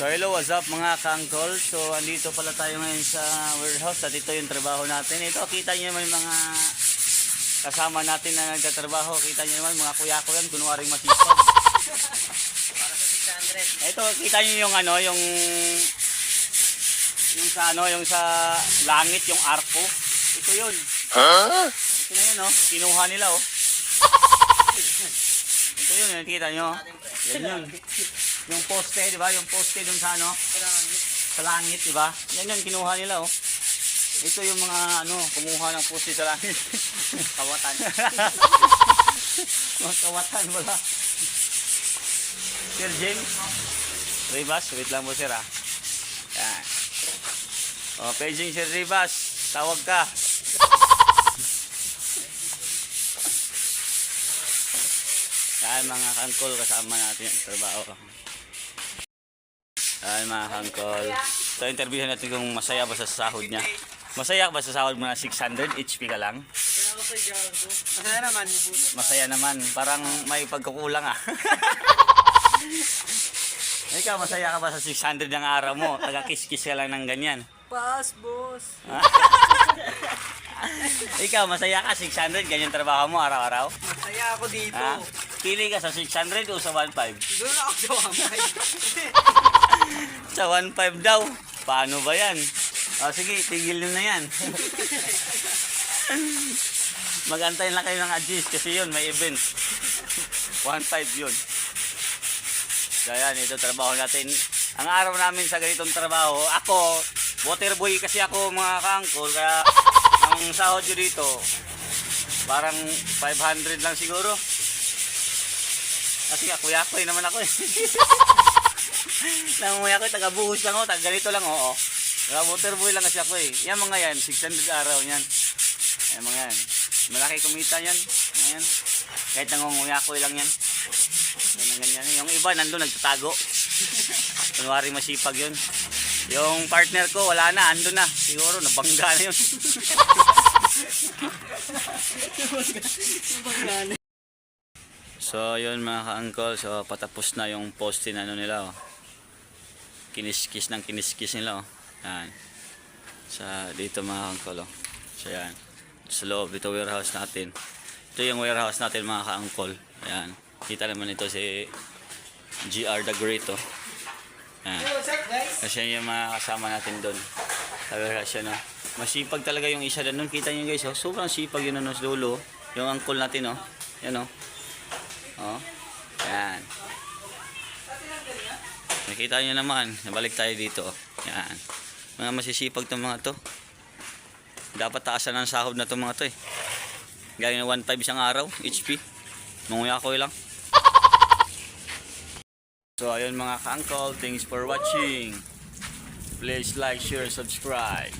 So hello, what's up mga kaangkol? So andito pala tayo ngayon sa warehouse at ito yung trabaho natin. Ito kita nyo naman yung mga kasama natin na nagtatrabaho. Kita nyo naman mga kuya ko yan, kunwaring masipag. Para sa 600. Ito kita nyo yung ano, yung sa ano, yung sa langit, yung arko. Ito yun. Huh? Ito na yun, oh. Kinuha nila, oh. Ito yun, nakikita nyo. Yan yun. Yung poste, di ba? Yung poste dun sa ano? Sa langit, di ba? Yan yun, kinuha nila, oh. Ito yung mga ano, kumuha ng poste sa langit. Kawatan. Mga kawatan, wala. Sir James Rivas, wait lang po sir, ah. Yan. O, paging Sir Rivas, tawag ka. Yan mga kangkol, kasama natin yung trabaho. Yan mga kangkol. So, interviewin natin kung masaya ba sa sahod niya. Masaya ba sa sahod mo na 600 HP ka lang? Masaya naman. Masaya naman. Parang may pagkukulang, ah. Ikaw, masaya ka ba sa 600 ng araw mo? Taga-kiss-kiss ka lang ng ganyan. Pass, boss. Ikaw, masaya ka 600, ganyan trabaho mo araw-araw? Masaya ako dito. Ha? Pili ka sa 600 o sa 1.5? Doon ako sa Wamay. Sa 1.5 daw. Paano ba yan? O sige, tigil nyo na yan. Mag-antay lang kayo ng adjust kasi yun, may event. 1.5 yun. So yan, ito trabaho natin. Ang araw namin sa ganitong trabaho, ako, water boy kasi ako mga kaangkol, kaya ang sahod nyo dito, parang 500 lang siguro. Kasi kuya-kuya naman ako eh. Nanguya ko, taga-buhos lang ako, taga-ganito lang oo. Water boy lang kasi ako eh. Yan mga yan, 600 araw yan. Yan mga yan. Malaki kumita yan. Ayan. Kahit nangunguya ko lang yan. Ganyan. Yung iba nandun nagtatago. Kunwari masipag yun. Yung partner ko wala na, ando na. Siguro nabangga na yun. So yun mga ka-uncle, so patapos na yung poste na ano nila, oh. Kiniskis nila, oh. Yan. Sa dito mga ka-uncle, oh. So yan. Sa loob dito warehouse natin. Ito yung warehouse natin mga ka-uncle. Ayan. Kita naman ito si GR the Great, oh. Ayan. Kasi yung mga kasama natin doon. Sabi kasi no. Masipag talaga yung isa doon. Kita nyo guys, oh. Sobrang sipag yun sa dulo. Yung uncle natin, oh. Yan, oh. Oh. Yan. Nakita nyo naman. Nabalik tayo dito, oh. Yan. Mga masisipag itong mga to. Dapat taasan ang sahod na itong mga to, eh. Gaya na 1.5 isang araw, HP. Manguya ko lang. So ayun mga ka-uncle, thanks for watching. Please like, share, subscribe.